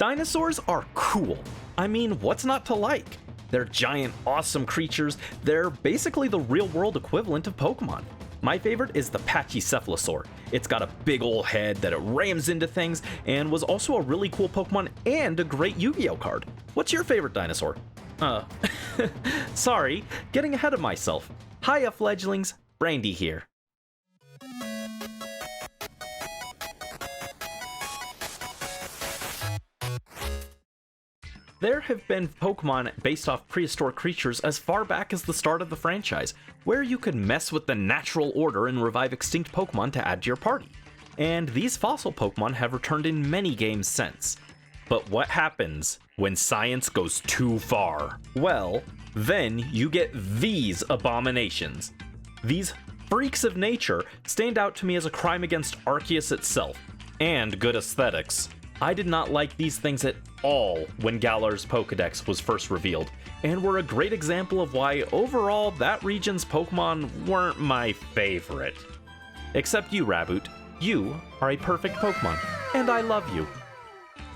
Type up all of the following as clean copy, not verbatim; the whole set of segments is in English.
Dinosaurs are cool. I mean, what's not to like? They're giant, awesome creatures. They're basically the real-world equivalent of Pokemon. My favorite is the Pachycephalosaur. It's got a big ol' head that it rams into things, and was also a really cool Pokemon and a great Yu-Gi-Oh card. What's your favorite dinosaur? Sorry, getting ahead of myself. Hiya, fledglings, Brandy here. There have been Pokemon based off prehistoric creatures as far back as the start of the franchise, where you could mess with the natural order and revive extinct Pokemon to add to your party. And these fossil Pokemon have returned in many games since. But what happens when science goes too far? Well, then you get these abominations. These freaks of nature stand out to me as a crime against Arceus itself, and good aesthetics. I did not like these things at all when Galar's Pokedex was first revealed, and were a great example of why overall that region's Pokemon weren't my favorite. Except you, Raboot. You are a perfect Pokemon, and I love you.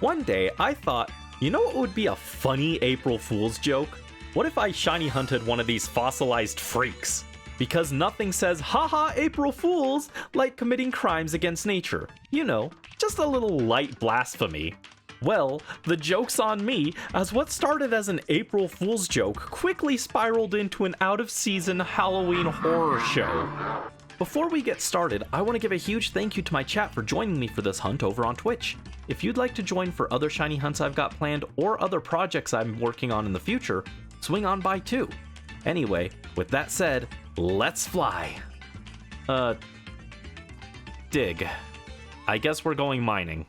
One day I thought, you know what would be a funny April Fool's joke? What if I shiny hunted one of these fossilized freaks? Because nothing says haha April Fools like committing crimes against nature. You know, just a little light blasphemy. Well, the joke's on me, as what started as an April Fool's joke quickly spiraled into an out-of-season Halloween horror show. Before we get started, I want to give a huge thank you to my chat for joining me for this hunt over on Twitch. If you'd like to join for other shiny hunts I've got planned or other projects I'm working on in the future, swing on by too. Anyway, with that said, let's fly. Dig. I guess we're going mining.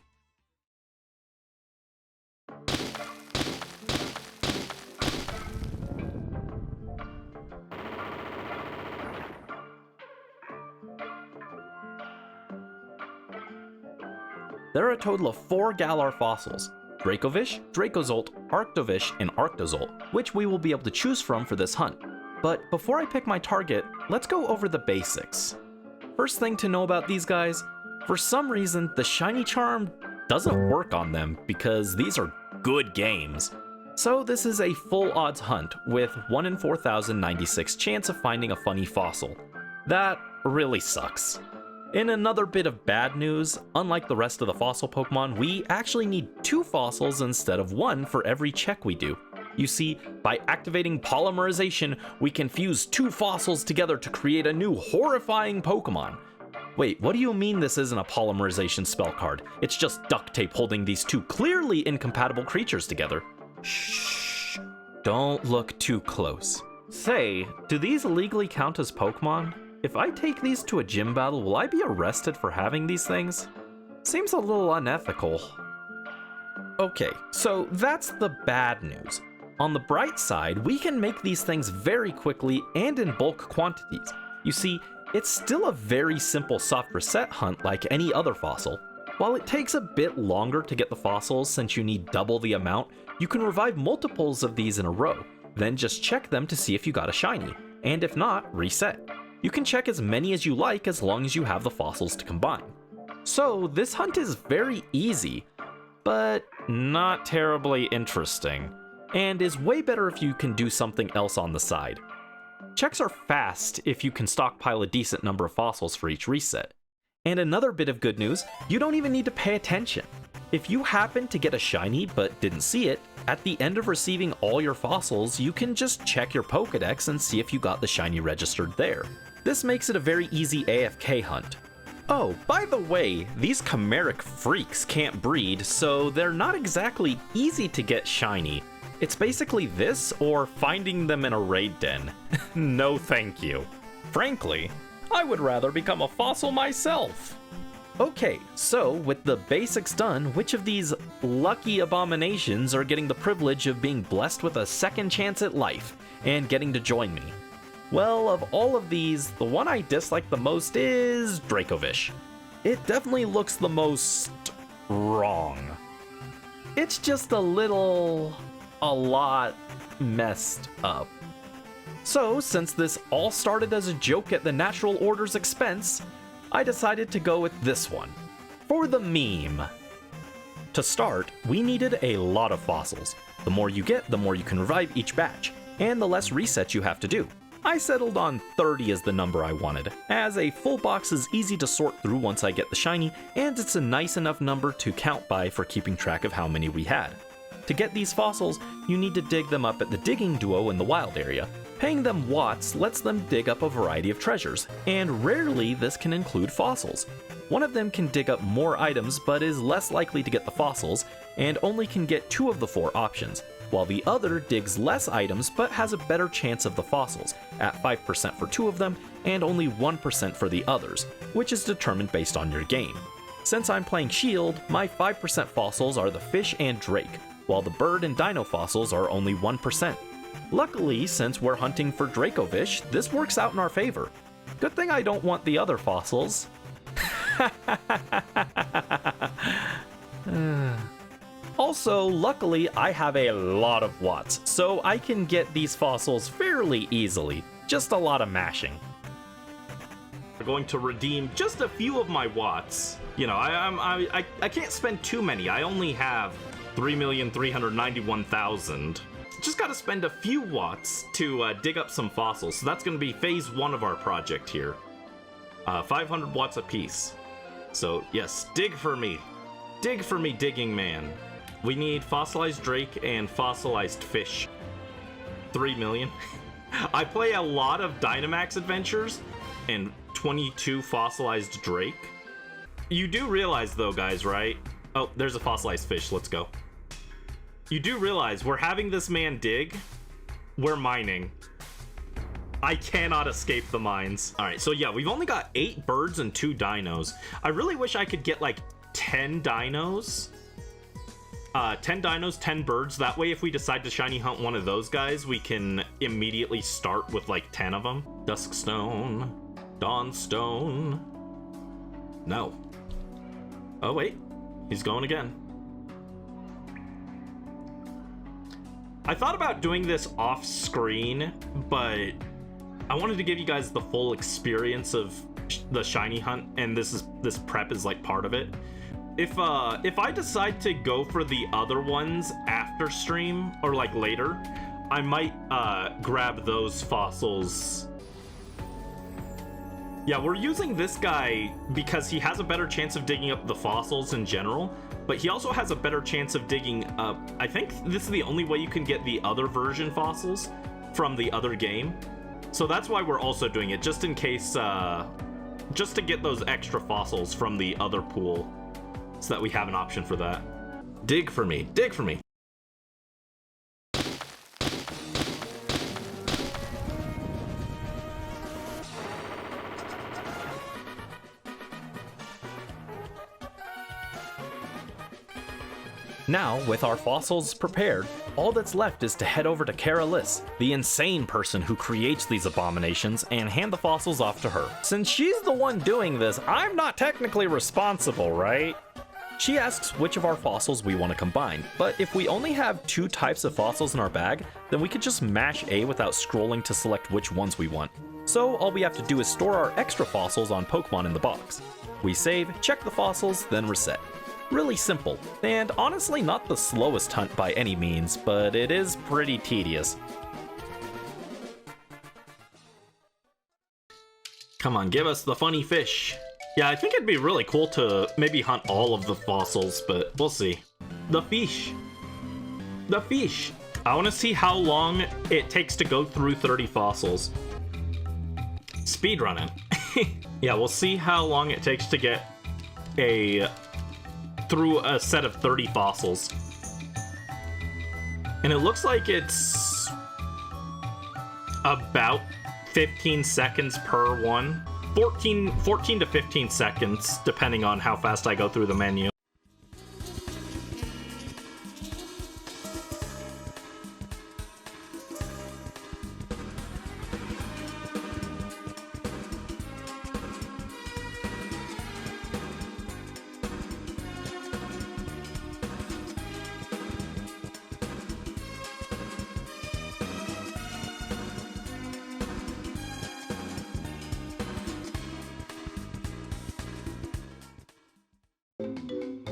There are a total of 4 Galar fossils: Dracovish, Dracozolt, Arctovish, and Arctozolt, which we will be able to choose from for this hunt. But before I pick my target, let's go over the basics. First thing to know about these guys, for some reason the shiny charm doesn't work on them because these are good games. So this is a full odds hunt with 1 in 4,096 chance of finding a funny fossil. That really sucks. In another bit of bad news, unlike the rest of the fossil Pokemon, we actually need 2 fossils instead of 1 for every check we do. You see, by activating polymerization, we can fuse 2 fossils together to create a new horrifying Pokemon. Wait, what do you mean this isn't a polymerization spell card? It's just duct tape holding these 2 clearly incompatible creatures together. Shh, don't look too close. Say, do these legally count as Pokemon? If I take these to a gym battle, will I be arrested for having these things? Seems a little unethical. Okay, so that's the bad news. On the bright side, we can make these things very quickly and in bulk quantities. You see, it's still a very simple soft reset hunt like any other fossil. While it takes a bit longer to get the fossils since you need double the amount, you can revive multiples of these in a row, then just check them to see if you got a shiny, and if not, reset. You can check as many as you like as long as you have the fossils to combine. So this hunt is very easy, but not terribly interesting, and is way better if you can do something else on the side. Checks are fast if you can stockpile a decent number of fossils for each reset. And another bit of good news, you don't even need to pay attention. If you happen to get a shiny but didn't see it, at the end of receiving all your fossils, you can just check your Pokedex and see if you got the shiny registered there. This makes it a very easy AFK hunt. Oh, by the way, these chimeric freaks can't breed, so they're not exactly easy to get shiny. It's basically this or finding them in a raid den. No thank you. Frankly, I would rather become a fossil myself. Okay, so with the basics done, which of these lucky abominations are getting the privilege of being blessed with a second chance at life and getting to join me? Well, of all of these, the one I dislike the most is Dracovish. It definitely looks the most wrong. It's just a lot messed up. So, since this all started as a joke at the natural order's expense, I decided to go with this one, for the meme. To start, we needed a lot of fossils. The more you get, the more you can revive each batch, and the less resets you have to do. I settled on 30 as the number I wanted, as a full box is easy to sort through once I get the shiny, and it's a nice enough number to count by for keeping track of how many we had. To get these fossils, you need to dig them up at the digging duo in the wild area. Paying them watts lets them dig up a variety of treasures, and rarely this can include fossils. One of them can dig up more items but is less likely to get the fossils, and only can get 2 of the 4 options, while the other digs less items but has a better chance of the fossils, at 5% for 2 of them and only 1% for the others, which is determined based on your game. Since I'm playing Shield, my 5% fossils are the fish and drake, while the bird and dino fossils are only 1%. Luckily, since we're hunting for Dracovish, this works out in our favor. Good thing I don't want the other fossils. Also, luckily, I have a lot of watts, so I can get these fossils fairly easily. Just a lot of mashing. I'm going to redeem just a few of my watts. You know, I can't spend too many. I only have 3,391,000. Just gotta spend a few watts to dig up some fossils. So that's gonna be phase 1 of our project here. 500 watts a piece. So yes, dig for me. Dig for me, digging man. We need fossilized drake and fossilized fish. 3 million. I play a lot of Dynamax adventures and 22 fossilized drake. You do realize though, guys, right? Oh, there's a fossilized fish. Let's go. You do realize we're having this man dig. We're mining. I cannot escape the mines. All right, so yeah, we've only got 8 birds and 2 dinos. I really wish I could get like 10 dinos. 10 dinos, 10 birds. That way, if we decide to shiny hunt one of those guys, we can immediately start with like 10 of them. Duskstone, Dawnstone. No. Oh, wait. He's going again. I thought about doing this off screen, but I wanted to give you guys the full experience of the shiny hunt, and this prep is like part of it. If I decide to go for the other ones after stream or like later, I might grab those fossils. Yeah, we're using this guy because he has a better chance of digging up the fossils in general, but he also has a better chance of digging up. I think this is the only way you can get the other version fossils from the other game. So that's why we're also doing it, just in case, just to get those extra fossils from the other pool, so that we have an option for that. Dig for me, dig for me. Now, with our fossils prepared, all that's left is to head over to Karalis, the insane person who creates these abominations, and hand the fossils off to her. Since she's the one doing this, I'm not technically responsible, right? She asks which of our fossils we want to combine, but if we only have 2 types of fossils in our bag, then we could just mash A without scrolling to select which ones we want. So all we have to do is store our extra fossils on Pokemon in the box. We save, check the fossils, then reset. Really simple, and honestly not the slowest hunt by any means, but it is pretty tedious. Come on, give us the funny fish. Yeah, I think it'd be really cool to maybe hunt all of the fossils, but we'll see. The fish. The fish. I want to see how long it takes to go through 30 fossils. Speedrunning. Yeah, we'll see how long it takes to get through a set of 30 fossils. And it looks like it's about 15 seconds per one. 14 to 15 seconds, depending on how fast I go through the menu.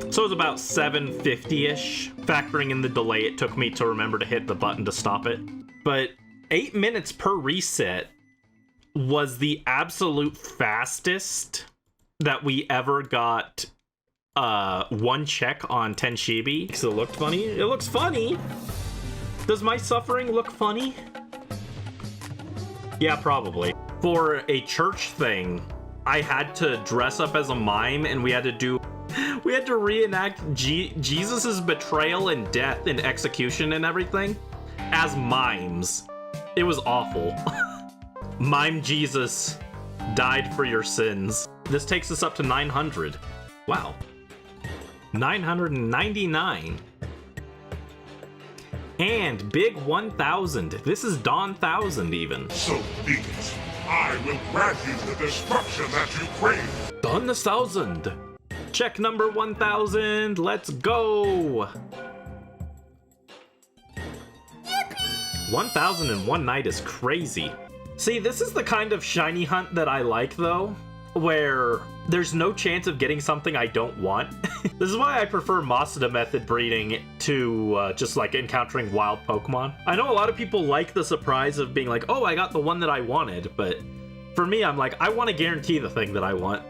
So it's about 750-ish, factoring in the delay it took me to remember to hit the button to stop it. But 8 minutes per reset was the absolute fastest that we ever got one check on 10 Chibi. Because it looked funny. It looks funny. Does my suffering look funny? Yeah, probably. For a church thing, I had to dress up as a mime, and we had to reenact Jesus's betrayal and death and execution and everything as mimes. It was awful. Mime Jesus died for your sins. This takes us up to 900. Wow. 999. And big 1000. This is Dawn 1000 even. So be it. I will grant you the destruction that you crave. Dawn 1000. Check number 1000. Let's go. 1001 night is crazy. See, this is the kind of shiny hunt that I like, though, where there's no chance of getting something I don't want. This is why I prefer Masada method breeding to just like encountering wild Pokemon. I know a lot of people like the surprise of being like, oh, I got the one that I wanted, but for me, I'm like, I want to guarantee the thing that I want.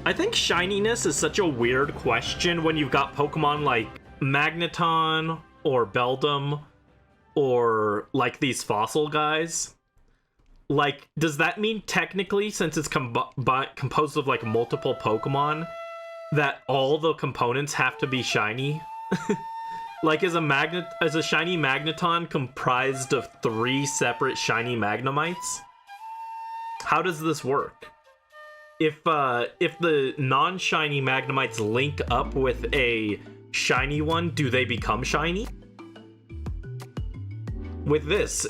I think shininess is such a weird question when you've got Pokemon like Magneton or Beldum or like these fossil guys. Like, does that mean technically, since it's composed of like multiple Pokemon, that all the components have to be shiny? Like, is a shiny Magneton comprised of 3 separate shiny Magnemites? How does this work? If the non-shiny Magnemites link up with a shiny one, do they become shiny? With this,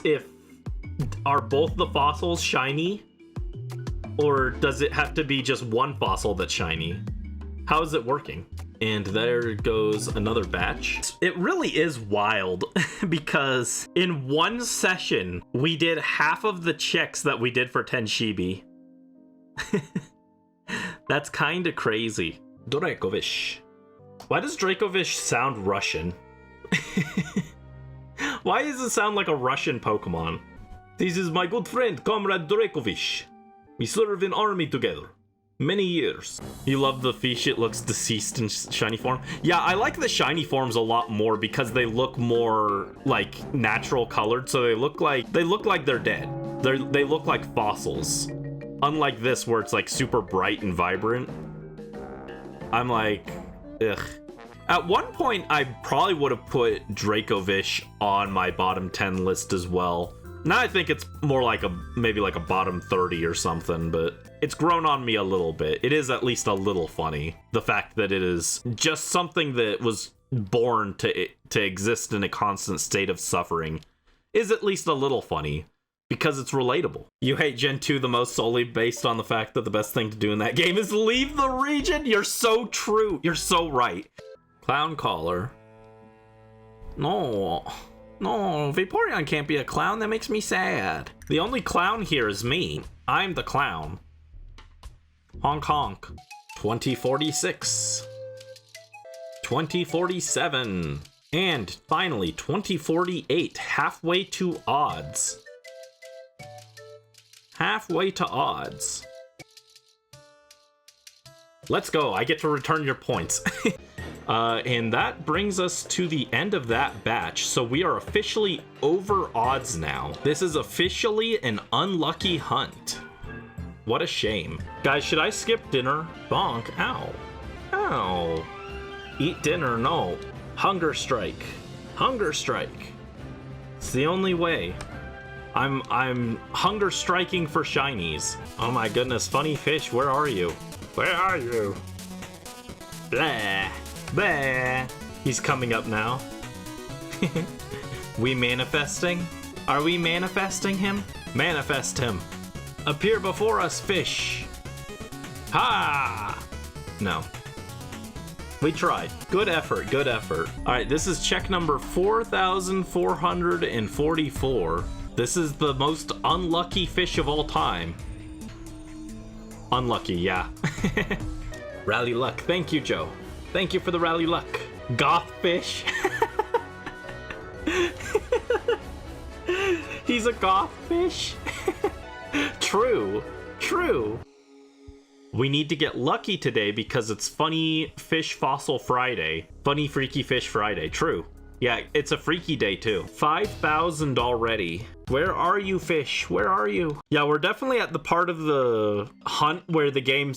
are both the fossils shiny? Or does it have to be just one fossil that's shiny? How is it working? And there goes another batch. It really is wild because in one session, we did half of the checks that we did for 10 Chibi. That's kind of crazy. Dracovish. Why does Dracovish sound Russian? Why does it sound like a Russian Pokemon? This is my good friend, Comrade Dracovish. We serve in army together. Many years. You love the fish, it looks deceased in shiny form? Yeah, I like the shiny forms a lot more because they look more like natural colored, so they look like they're dead. They look like fossils. Unlike this where it's like super bright and vibrant. I'm like, ugh. At one point, I probably would have put Dracovish on my bottom 10 list as well. Now I think it's more like maybe like a bottom 30 or something, but it's grown on me a little bit. It is at least a little funny. The fact that it is just something that was born to exist in a constant state of suffering is at least a little funny because it's relatable. You hate Gen 2 the most solely based on the fact that the best thing to do in that game is leave the region? You're so true. You're so right. Clown Collar. No, Vaporeon can't be a clown. That makes me sad. The only clown here is me. I'm the clown. Honk honk. 2046. 2047. And finally, 2048. Halfway to odds. Halfway to odds. Let's go. I get to return your points. And that brings us to the end of that batch. So we are officially over odds now. This is officially an unlucky hunt. What a shame. Guys, should I skip dinner? Bonk. Ow. Ow. Eat dinner. No. Hunger strike. Hunger strike. It's the only way. I'm hunger striking for shinies. Oh my goodness. Funny fish, where are you? Where are you? Blah. Blah. He's coming up now. We manifesting? Are we manifesting him? Manifest him. Appear before us, fish. Ha! No. We tried. Good effort, good effort. Alright, this is check number 4,444. This is the most unlucky fish of all time. Unlucky, yeah. Rally luck. Thank you, Joe. Thank you for the rally luck. Goth fish. He's a goth fish. True. True. We need to get lucky today because it's Funny Fish Fossil Friday. Funny Freaky Fish Friday. True. Yeah, it's a freaky day too. 5,000 already. Where are you, fish? Where are you? Yeah, we're definitely at the part of the hunt where the game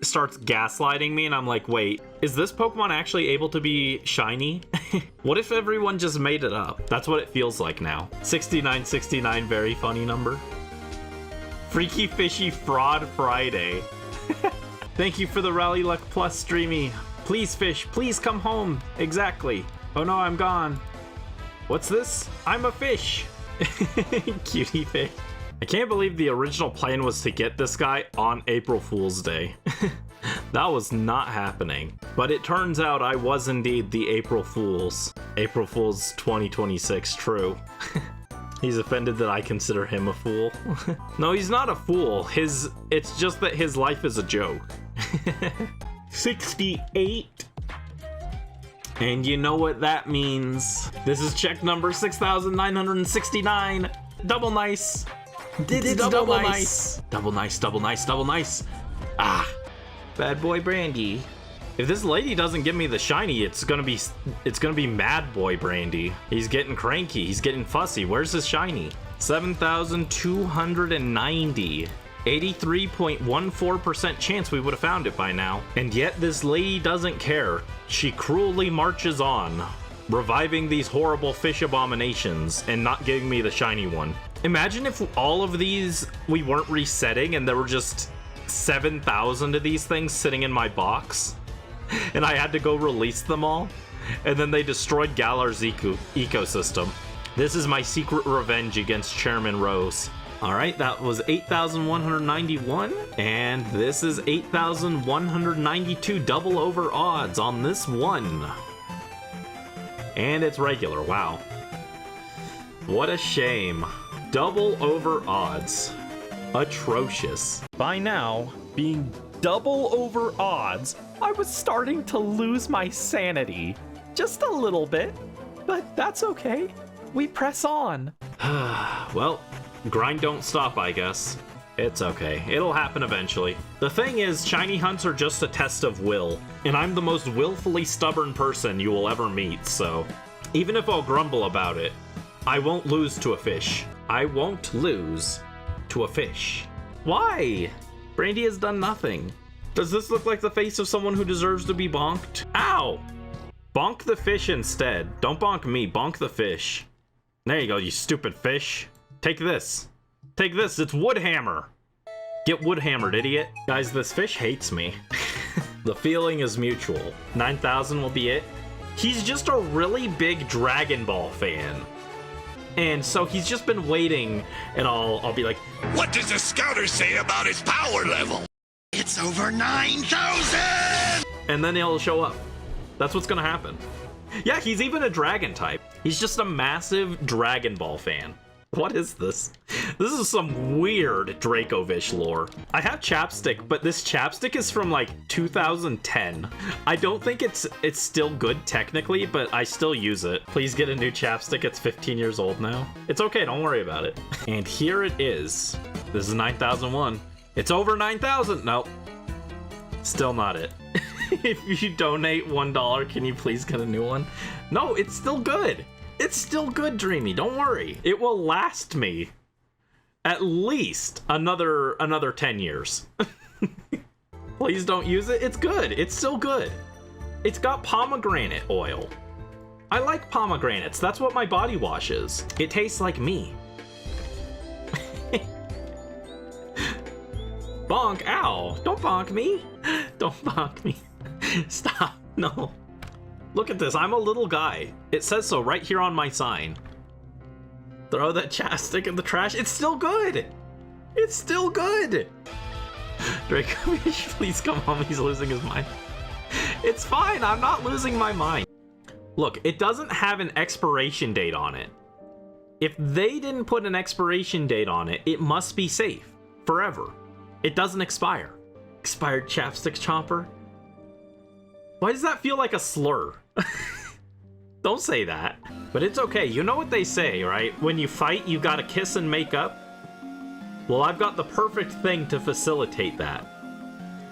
starts gaslighting me and I'm like, wait, is this Pokemon actually able to be shiny? What if everyone just made it up? That's what it feels like now. 6969, very funny number. Freaky Fishy Fraud Friday. Thank you for the Rally Luck Plus, Streamy. Please, fish, please come home. Exactly. Oh no, I'm gone. What's this? I'm a fish. Cutie fish. I can't believe the original plan was to get this guy on April Fool's Day. That was not happening. But it turns out I was indeed the April Fool's. April Fool's 2026, true. He's offended that I consider him a fool. No, he's not a fool. It's just that his life is a joke. 68. And you know what that means. This is check number 6,969. Double nice. It's double nice. Double nice, double nice, double nice. Ah, bad boy Brandy. If this lady doesn't give me the shiny, it's gonna be Mad Boy Brandy. He's getting cranky. He's getting fussy. Where's his shiny? 7,290. 83.14% chance we would have found it by now. And yet this lady doesn't care. She cruelly marches on, reviving these horrible fish abominations and not giving me the shiny one. Imagine if all of these we weren't resetting and there were just 7,000 of these things sitting in my box and I had to go release them all and then they destroyed Galar's ecosystem. This is my secret revenge against Chairman Rose. Alright, that was 8,191, and this is 8,192 double over odds on this one. And it's regular, wow. What a shame. Double over odds. Atrocious. By now, being double over odds, I was starting to lose my sanity. Just a little bit, but that's okay. We press on. Well, grind don't stop, I guess. It's okay. It'll happen eventually. The thing is, shiny hunts are just a test of will, and I'm the most willfully stubborn person you will ever meet, so even if I'll grumble about it, I won't lose to a fish. I won't lose to a fish. Why? Brandy has done nothing. Does this look like the face of someone who deserves to be bonked? Ow! Bonk the fish instead. Don't bonk me, bonk the fish. There you go, you stupid fish. Take this. Take this, it's Woodhammer. Get Woodhammered, idiot. Guys, this fish hates me. The feeling is mutual. 9,000 will be it. He's just a really big Dragon Ball fan. And so he's just been waiting, and I'll be like, What does the scouter say about his power level? It's over 9,000! And then he'll show up. That's what's gonna happen. Yeah, he's even a dragon type. He's just a massive Dragon Ball fan. What is this? This is some weird Dracovish lore. I have chapstick, but this chapstick is from like 2010. I don't think it's still good technically, but I still use it. Please get a new chapstick. It's 15 years old now. It's okay, don't worry about it. And here it is. This is 9,001. It's over 9,000. Nope. Still not it. If you donate $1, can you please get a new one? No, it's still good. It's still good, Dreamy. Don't worry. It will last me at least another 10 years. Please don't use it. It's good. It's still good. It's got pomegranate oil. I like pomegranates. That's what my body wash is. It tastes like me. Bonk. Ow. Don't bonk me. Don't bonk me. Stop. No. Look at this. I'm a little guy. It says so right here on my sign. Throw that chapstick in the trash. It's still good. It's still good. Dracovish, please come home. He's losing his mind. It's fine. I'm not losing my mind. Look, it doesn't have an expiration date on it. If they didn't put an expiration date on it, it must be safe forever. It doesn't expire. Expired chapstick chomper. Why does that feel like a slur? Don't say that. But it's okay. You know what they say, right? When you fight, you gotta kiss and make up. Well, I've got the perfect thing to facilitate that.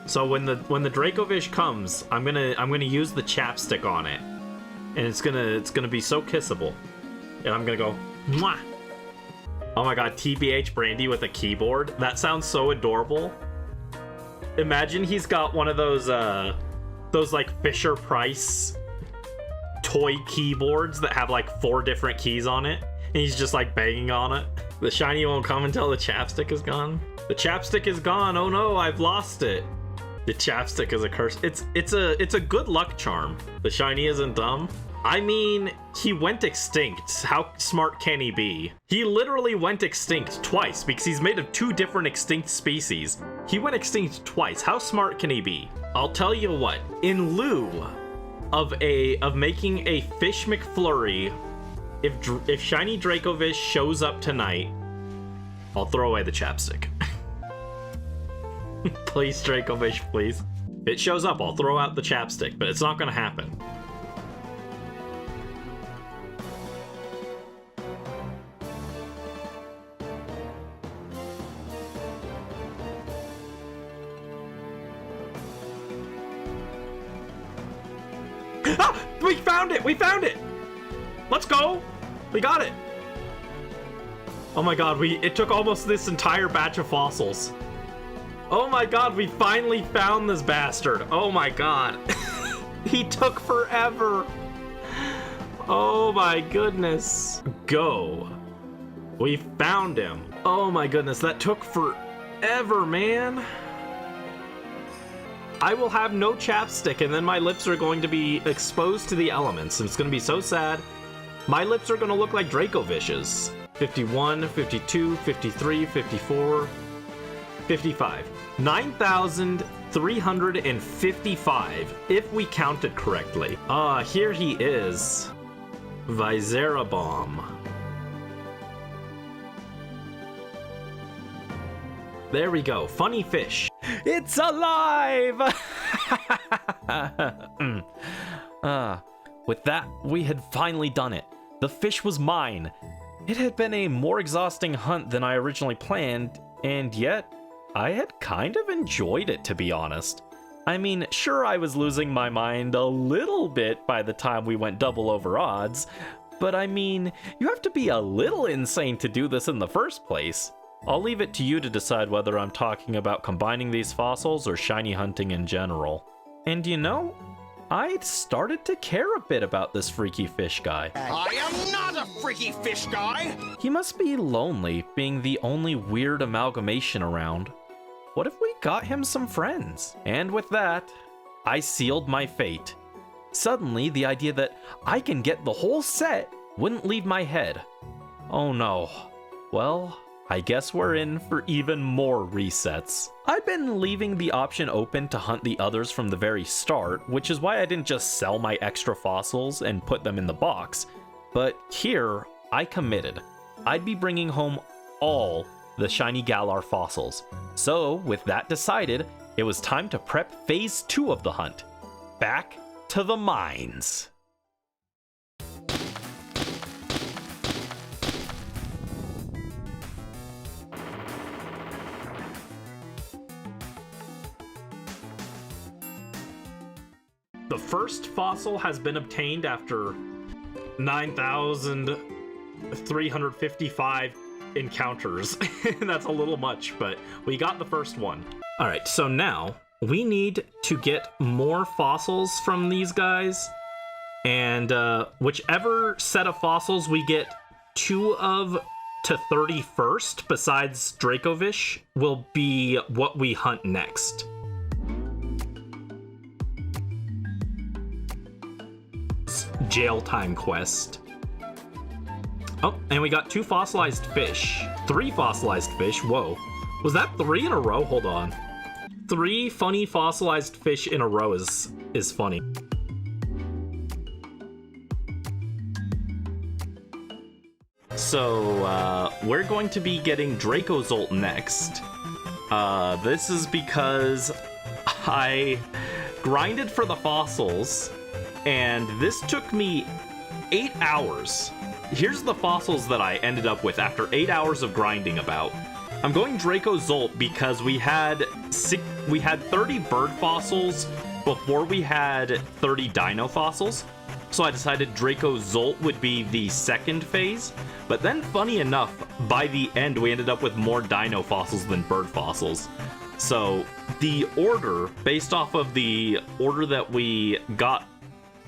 So when the Dracovish comes, I'm gonna use the chapstick on it, and it's gonna be so kissable, and I'm gonna go mwah. Oh my god, TBH Brandy with a keyboard. That sounds so adorable. Imagine he's got one of those like Fisher Price toy keyboards that have like 4 different keys on it, and he's just like banging on it. The shiny won't come until the chapstick is gone. The chapstick is gone. Oh no, I've lost it. The chapstick is a curse. It's a good luck charm. The shiny isn't dumb. I mean, he went extinct. How smart can he be? He literally went extinct twice because he's made of 2 different extinct species. He went extinct twice. How smart can he be? I'll tell you what. In lieu of making a Fish McFlurry, if shiny Dracovish shows up tonight, I'll throw away the chapstick. Please, Dracovish, please. If it shows up, I'll throw out the chapstick, but it's not gonna happen. Ah! We found it! We found it! Let's go! We got it! Oh my god, it took almost this entire batch of fossils. Oh my god, we finally found this bastard. Oh my god. He took forever. Oh my goodness. Go. We found him. Oh my goodness, that took forever, man. I will have no chapstick, and then my lips are going to be exposed to the elements, and it's going to be so sad. My lips are going to look like Dracovish's. 51, 52, 53, 54, 55. 9,355, if we counted correctly. Here he is. Viserabomb. There we go. Funny fish. It's alive! With that, we had finally done it. The fish was mine. It had been a more exhausting hunt than I originally planned, and yet I had kind of enjoyed it, to be honest. I mean, sure, I was losing my mind a little bit by the time we went double over odds, but I mean, you have to be a little insane to do this in the first place. I'll leave it to you to decide whether I'm talking about combining these fossils or shiny hunting in general. And you know, I started to care a bit about this freaky fish guy. I am not a freaky fish guy! He must be lonely, being the only weird amalgamation around. What if we got him some friends? And with that, I sealed my fate. Suddenly, the idea that I can get the whole set wouldn't leave my head. Oh no. Well, I guess we're in for even more resets. I've been leaving the option open to hunt the others from the very start, which is why I didn't just sell my extra fossils and put them in the box. But here, I committed. I'd be bringing home all the shiny Galar fossils. So, with that decided, it was time to prep phase 2 of the hunt. Back to the mines. The first fossil has been obtained after 9,355 encounters. That's a little much, but we got the first one. All right, so now we need to get more fossils from these guys, and whichever set of fossils we get 2 of to 31st, besides Dracovish, will be what we hunt next. Jail time quest. Oh, and we got 2 fossilized fish. 3 fossilized fish. Whoa. Was that 3 in a row? Hold on. 3 funny fossilized fish in a row is funny. So, we're going to be getting Dracozolt next. This is because I grinded for the fossils, and this took me 8 hours. Here's the fossils that I ended up with after 8 hours of grinding about. I'm going Dracozolt because we had 30 bird fossils before we had 30 dino fossils. So I decided Dracozolt would be the second phase. But then, funny enough, by the end, we ended up with more dino fossils than bird fossils. So the order, based off of the order that we got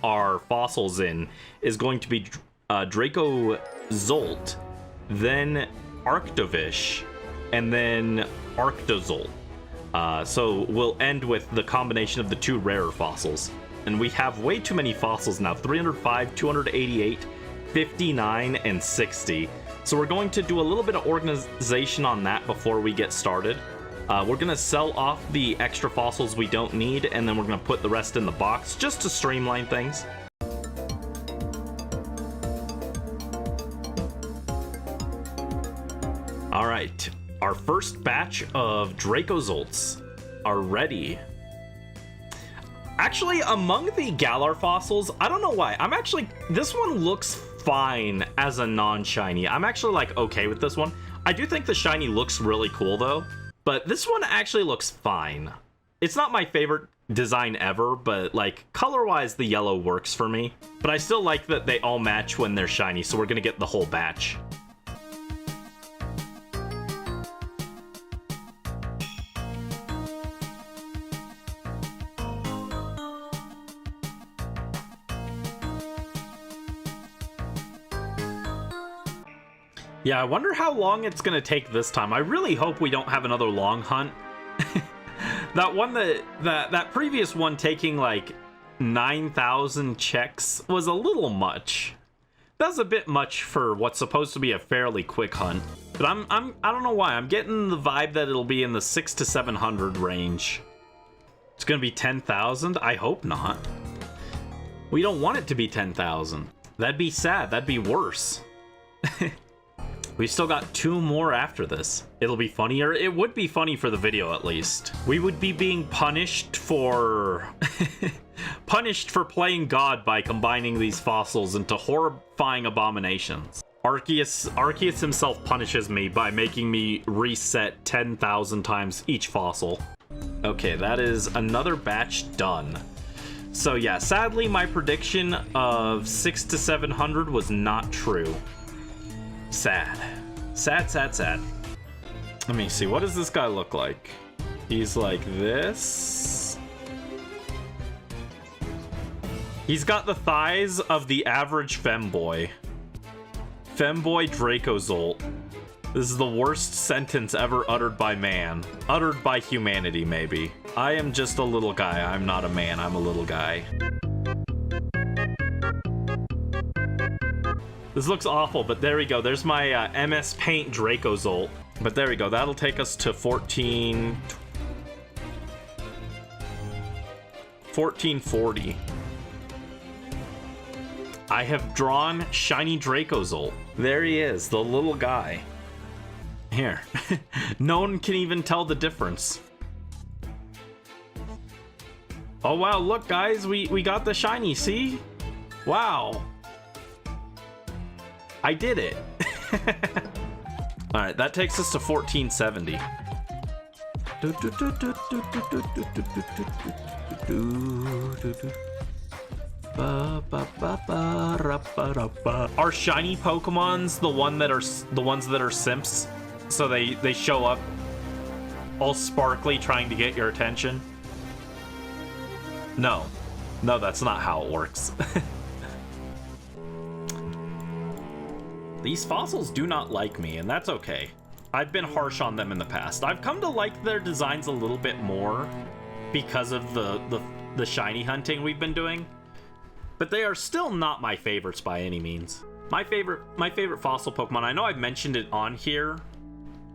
our fossils in, is going to be Dracozolt, then Arctovish, and then Arctozolt. So we'll end with the combination of the two rarer fossils. And we have way too many fossils now, 305, 288, 59, and 60. So we're going to do a little bit of organization on that before we get started. We're going to sell off the extra fossils we don't need, and then we're going to put the rest in the box just to streamline things. All right, our first batch of Dracozolts are ready. Actually, among the Galar fossils, I don't know why, this one looks fine as a non-shiny. I'm actually like okay with this one. I do think the shiny looks really cool though, but this one actually looks fine. It's not my favorite design ever, but like color-wise, the yellow works for me. But I still like that they all match when they're shiny, so we're gonna get the whole batch. Yeah, I wonder how long it's gonna take this time. I really hope we don't have another long hunt. That previous one taking like 9,000 checks was a little much. That's a bit much for what's supposed to be a fairly quick hunt. But I don't know why. I'm getting the vibe that it'll be in the 600 to 700 range. It's gonna be 10,000? I hope not. We don't want it to be 10,000. That'd be sad. That'd be worse. We still got 2 more after this. It'll be funnier. It would be funny for the video, at least. We would be being punished for... punished for playing God by combining these fossils into horrifying abominations. Arceus himself punishes me by making me reset 10,000 times each fossil. Okay, that is another batch done. So yeah, sadly, my prediction of 600 to 700 was not true. Sad. Sad, sad, sad. Let me see. What does this guy look like? He's like this. He's got the thighs of the average femboy. Femboy Dracozolt. This is the worst sentence ever uttered by man. Uttered by humanity, maybe. I am just a little guy. I'm not a man. I'm a little guy. This looks awful, but there we go. There's my MS Paint Dracozolt. But there we go. That'll take us to 1440. I have drawn Shiny Dracozolt. There he is, the little guy. Here. No one can even tell the difference. Oh wow, look guys, we got the shiny, see? Wow. I did it. All right, that takes us to 1470. Are shiny Pokemons the ones that are simps? So they show up all sparkly trying to get your attention? No. No, that's not how it works. These fossils do not like me, and that's okay. I've been harsh on them in the past. I've come to like their designs a little bit more because of the shiny hunting we've been doing. But they are still not my favorites by any means. My favorite fossil Pokemon, I know I've mentioned it on here.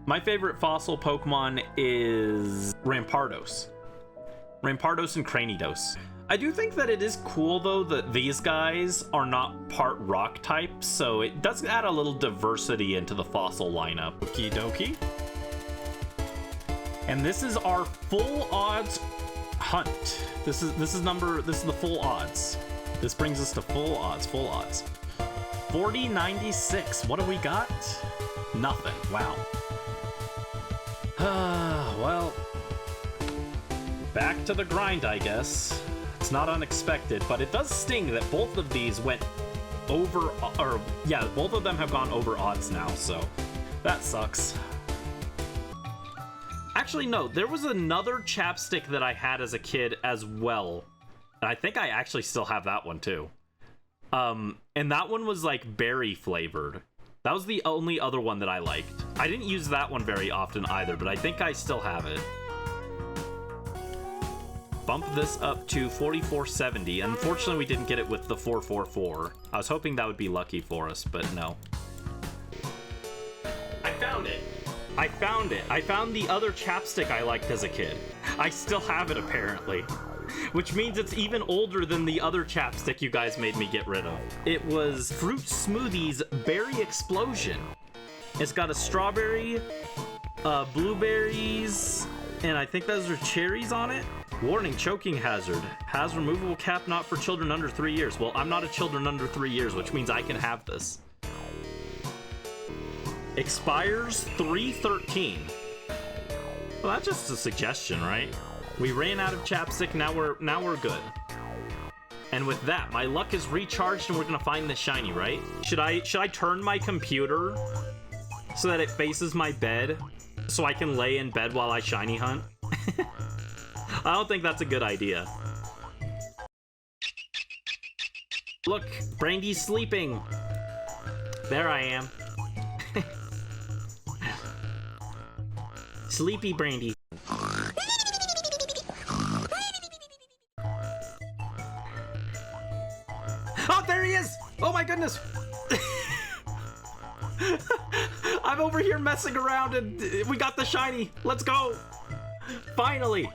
My favorite fossil Pokemon is Rampardos. Rampardos and Cranidos. I do think that it is cool, though, that these guys are not part rock type, so it does add a little diversity into the fossil lineup. Okie dokie. And this is our full odds... hunt. This is the full odds. This brings us to full odds. 4096. What do we got? Nothing. Wow. Well, back to the grind, I guess. It's not unexpected, but it does sting that both of these went over, or yeah, both of them have gone over odds now, so that sucks. Actually, no, there was another chapstick that I had as a kid as well. I think I actually still have that one too. And that one was like berry flavored. That was the only other one that I liked. I didn't use that one very often either, but I think I still have it. Bump this up to 4470. Unfortunately, we didn't get it with the 444. I was hoping that would be lucky for us, but no. I found it. I found the other chapstick I liked as a kid. I still have it, apparently. Which means it's even older than the other chapstick you guys made me get rid of. It was Fruit Smoothies Berry Explosion. It's got a strawberry, blueberries, and I think those are cherries on it. Warning, choking hazard. Has removable cap not for children under 3 years. Well, I'm not a children under 3 years, which means I can have this. Expires 3/13. Well, that's just a suggestion, right? We ran out of chapstick, now we're good. And with that, my luck is recharged and we're gonna find the shiny, right? Should I turn my computer so that it faces my bed so I can lay in bed while I shiny hunt? I don't think that's a good idea. Look, Brandy's sleeping. There I am. Sleepy Brandy. Oh, there he is! Oh my goodness! I'm over here messing around and we got the shiny. Let's go! Finally!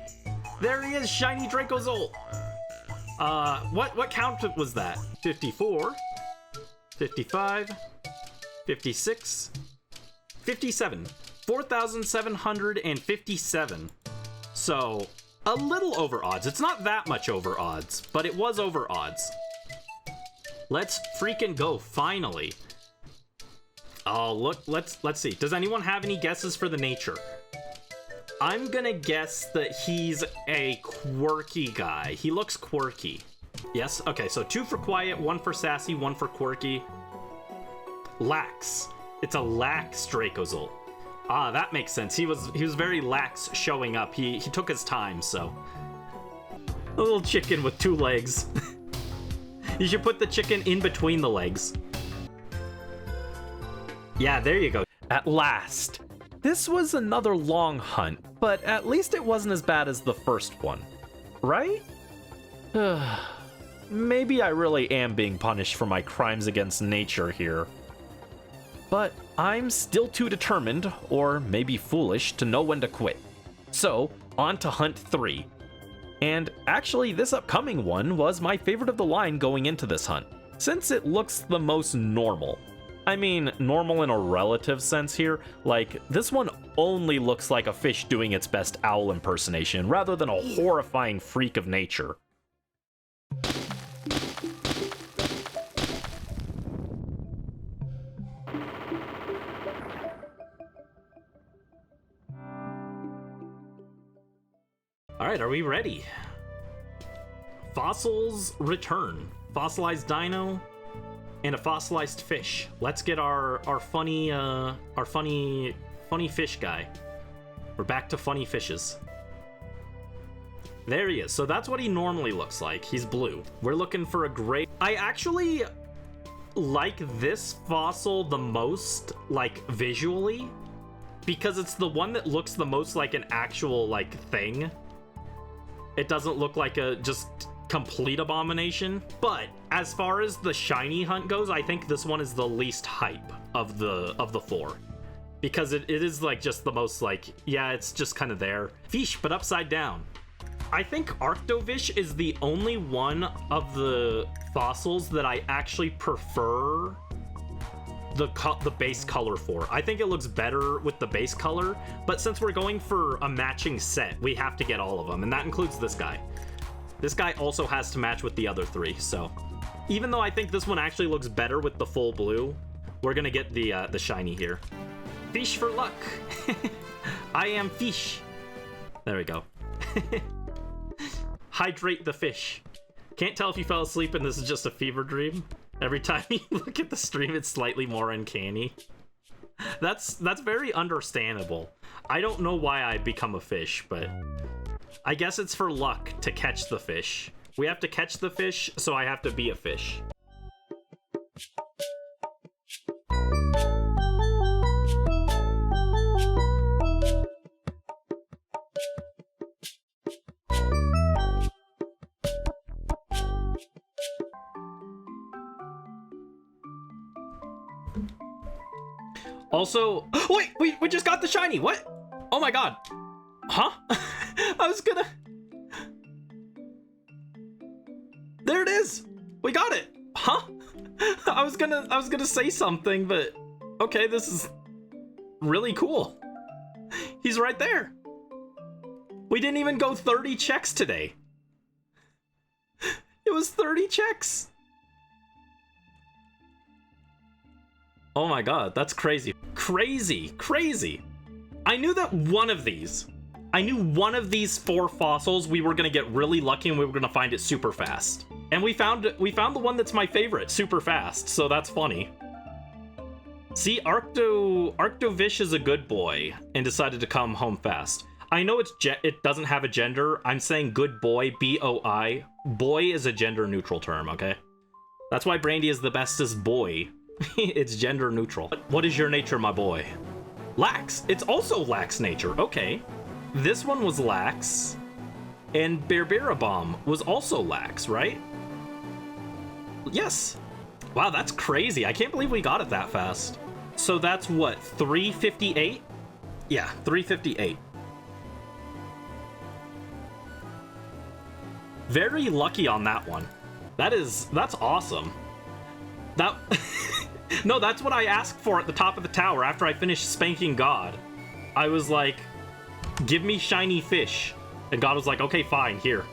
There he is, shiny Dracozolt. What count was that? 54, 55, 56, 57. 4,757. So, a little over odds. It's not that much over odds, but it was over odds. Let's freaking go, finally. Oh, look, let's see. Does anyone have any guesses for the nature? I'm gonna guess that he's a quirky guy. He looks quirky. Yes? Okay, so 2 for quiet, 1 for sassy, 1 for quirky. Lax. It's a lax Dracozolt. Ah, that makes sense. He was very lax showing up. He took his time, so. A little chicken with 2 legs. You should put the chicken in between the legs. Yeah, there you go. At last. This was another long hunt, but at least it wasn't as bad as the first one. Right? Maybe I really am being punished for my crimes against nature here. But I'm still too determined, or maybe foolish, to know when to quit. So, on to Hunt 3. And actually, this upcoming one was my favorite of the line going into this hunt, since it looks the most normal. I mean, normal in a relative sense here, like, this one only looks like a fish doing its best owl impersonation, rather than a horrifying freak of nature. Alright, are we ready? Fossils return. Fossilized dino and a fossilized fish. Let's get our funny fish guy. We're back to funny fishes. There he is. So that's what he normally looks like. He's blue. We're looking for a gray. I actually like this fossil the most, like, visually, because it's the one that looks the most like an actual, like, thing. It doesn't look like a just complete abomination. But as far as the shiny hunt goes, I think this one is the least hype of the 4. Because it is like just the most like, yeah, it's just kind of there. Fish, but upside down. I think Arctovish is the only one of the fossils that I actually prefer the base color for. I think it looks better with the base color, but since we're going for a matching set, we have to get all of them, and that includes this guy. This guy also has to match with the other three, so even though I think this one actually looks better with the full blue, we're gonna get the shiny here. Fish for luck. I am fish. There we go. Hydrate the fish. Can't tell if you fell asleep and this is just a fever dream. Every time you look at the stream, it's slightly more uncanny. That's very understandable. I don't know why I become a fish, but I guess it's for luck to catch the fish. We have to catch the fish, so I have to be a fish. Also, wait, we just got the shiny. What? Oh my god. Huh? I was gonna... There it is. We got it. Huh? I was gonna say something, but okay, this is really cool. He's right there. We didn't even go 30 checks today. It was 30 checks. Oh my god, that's crazy. Crazy. I knew that one of these 4 fossils we were gonna get really lucky and we were gonna find it super fast. And we found the one that's my favorite super fast, so that's funny. See, Arctovish is a good boy and decided to come home fast. I know it doesn't have a gender. I'm saying good boy, B-O-I. Boy is a gender neutral term, okay? That's why Brandy is the bestest boy. It's gender neutral. What is your nature, my boy? Lax. It's also lax nature. Okay. This one was lax. And Bomb was also lax, right? Yes. Wow, that's crazy. I can't believe we got it that fast. So that's what, 358? Yeah, 358. Very lucky on that one. That's awesome. That... No, that's what I asked for at the top of the tower after I finished spanking God. I was like, give me shiny fish. And God was like, okay, fine, here.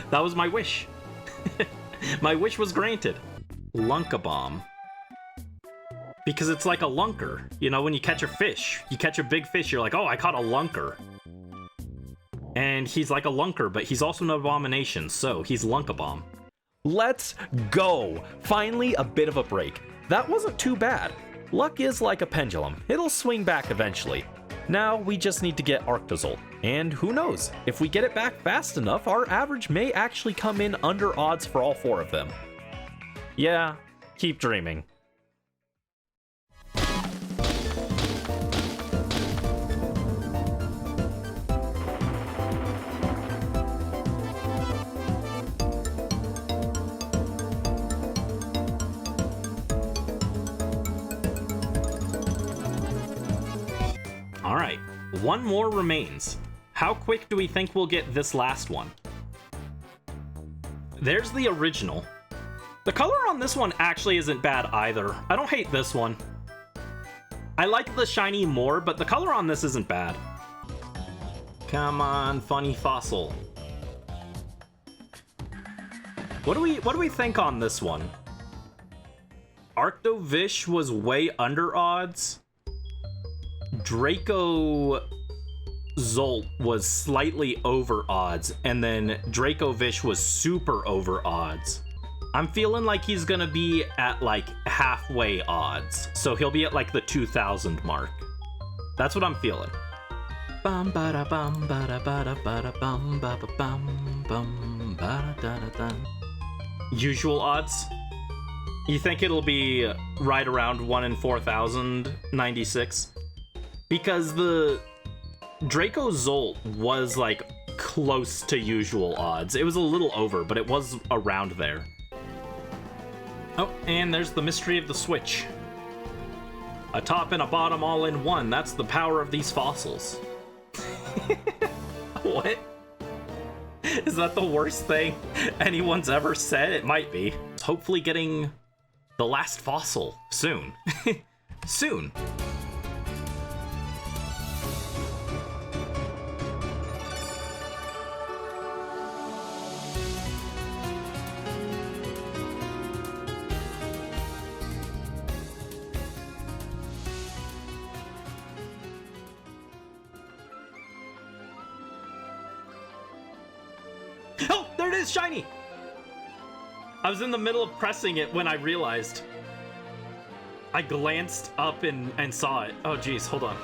That was my wish. My wish was granted. Lunkabomb. Because it's like a lunker. You know, when you catch a fish, you catch a big fish, you're like, oh, I caught a lunker. And he's like a lunker, but he's also an abomination, so he's Lunkabomb. Let's go! Finally, a bit of a break. That wasn't too bad. Luck is like a pendulum. It'll swing back eventually. Now we just need to get Arctozolt. And who knows, if we get it back fast enough, our average may actually come in under odds for all 4 of them. Yeah, keep dreaming. Alright, 1 more remains. How quick do we think we'll get this last one? There's the original. The color on this one actually isn't bad either. I don't hate this one. I like the shiny more, but the color on this isn't bad. Come on, funny fossil. What do we think on this one? Arctovish was way under odds. Dracozolt was slightly over odds, and then Dracovish was super over odds. I'm feeling like he's gonna be at like halfway odds, so he'll be at like the 2000 mark. That's what I'm feeling. Bum ba da bum ba da ba da ba da bum ba ba bum bum ba da da da. Usual odds? You think it'll be right around 1 in 4096? Because the Dracozolt was like close to usual odds. It was a little over, but it was around there. Oh, and there's the mystery of the switch. A top and a bottom all in one. That's the power of these fossils. What? Is that the worst thing anyone's ever said? It might be. Hopefully getting the last fossil soon. Soon. Oh, there it is, shiny! I was in the middle of pressing it when I realized. I glanced up and saw it. Oh, geez, hold on.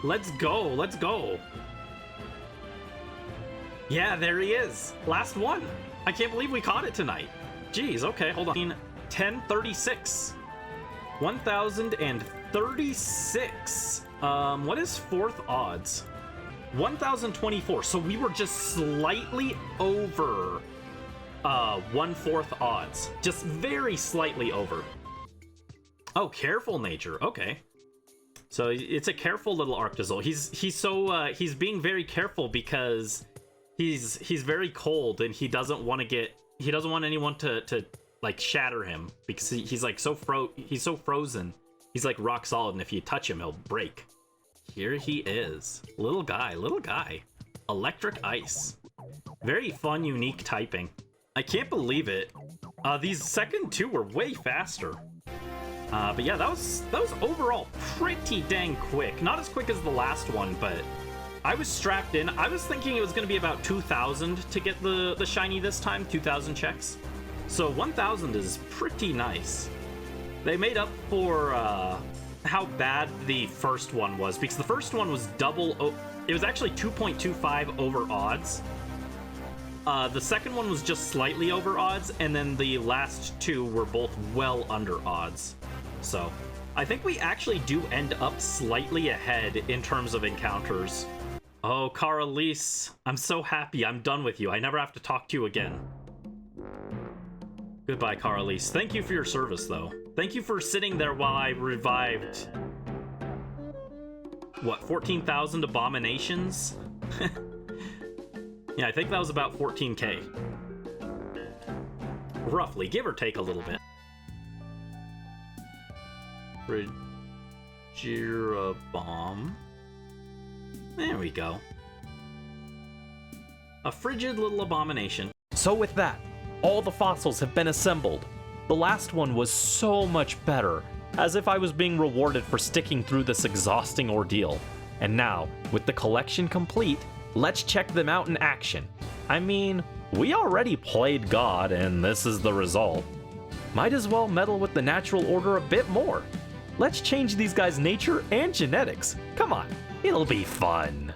Let's go, let's go. Yeah, there he is. Last one. I can't believe we caught it tonight. Geez, okay, hold on. 1036. 1036. What is fourth odds? 1024. So we were just slightly over 1/4 odds. Just very slightly over. Oh, careful nature. Okay. So it's a careful little Arctozolt. He's being very careful because he's very cold and he doesn't want anyone to like shatter him because he's like so frozen. He's like rock solid, and if you touch him, he'll break. Here he is. Little guy. Electric ice. Very fun, unique typing. I can't believe it. These second two were way faster. But yeah, that was overall pretty dang quick. Not as quick as the last one, but I was strapped in. I was thinking it was going to be about 2,000 to get the shiny this time, 2,000 checks. So 1,000 is pretty nice. They made up for how bad the first one was, because the first one was it was actually 2.25 over odds. The second one was just slightly over odds, and then the last two were both well under odds. So I think we actually do end up slightly ahead in terms of encounters. Oh, Caralise, I'm so happy I'm done with you. I never have to talk to you again. Goodbye, Caralise. Thank you for your service, though. Thank you for sitting there while I revived... What, 14,000 abominations? Yeah, I think that was about 14k. Roughly, give or take a little bit. Frigirabomb. There we go. A frigid little abomination. So with that, all the fossils have been assembled. The last one was so much better, as if I was being rewarded for sticking through this exhausting ordeal. And now, with the collection complete, let's check them out in action. I mean, we already played God, and this is the result. Might as well meddle with the natural order a bit more. Let's change these guys' nature and genetics. Come on, it'll be fun.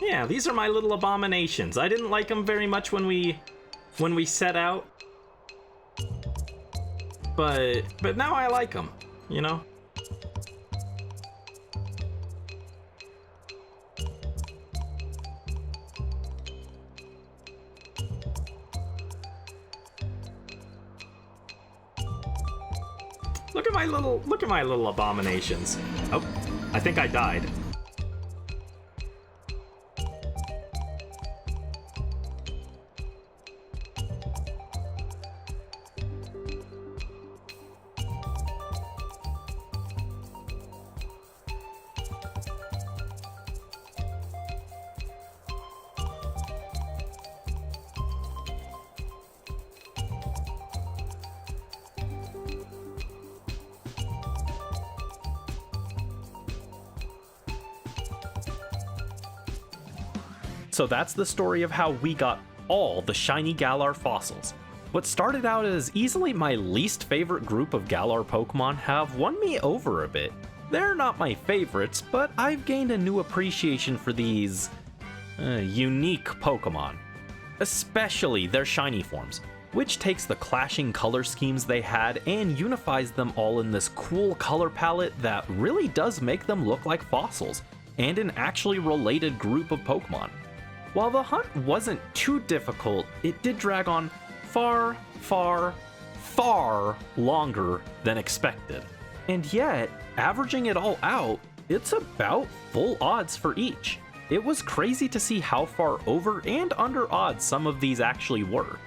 Yeah, these are my little abominations. I didn't like them very much when we set out. But now I like them, you know? Look at my little abominations. Oh, I think I died. So that's the story of how we got all the shiny Galar fossils. What started out as easily my least favorite group of Galar Pokemon have won me over a bit. They're not my favorites, but I've gained a new appreciation for these unique Pokemon. Especially their shiny forms, which takes the clashing color schemes they had and unifies them all in this cool color palette that really does make them look like fossils, and an actually related group of Pokemon. While the hunt wasn't too difficult, it did drag on far, far, far longer than expected. And yet, averaging it all out, it's about full odds for each. It was crazy to see how far over and under odds some of these actually were.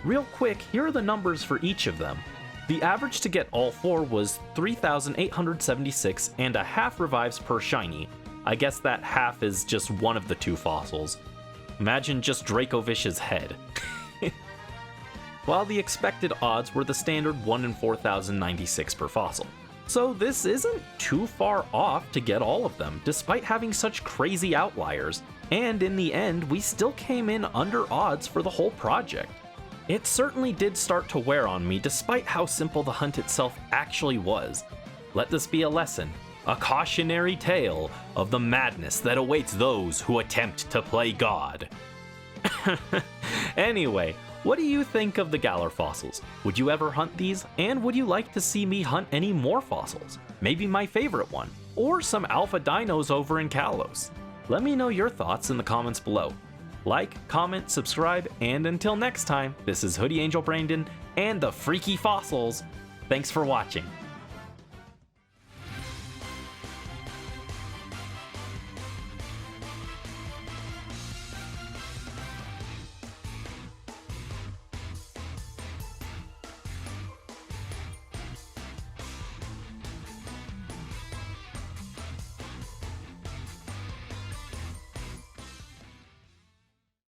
Real quick, here are the numbers for each of them. The average to get all four was 3,876 and a half revives per shiny. I guess that half is just one of the two fossils. Imagine just Dracovish's head. While the expected odds were the standard 1 in 4,096 per fossil. So this isn't too far off to get all of them, despite having such crazy outliers, and in the end we still came in under odds for the whole project. It certainly did start to wear on me despite how simple the hunt itself actually was. Let this be a lesson. A cautionary tale of the madness that awaits those who attempt to play God. Anyway, what do you think of the Galar fossils? Would you ever hunt these? And would you like to see me hunt any more fossils? Maybe my favorite one, or some alpha dinos over in Kalos? Let me know your thoughts in the comments below. Like, comment, subscribe, and until next time, this is Hoodie Angel Brandon and the Freaky Fossils. Thanks for watching.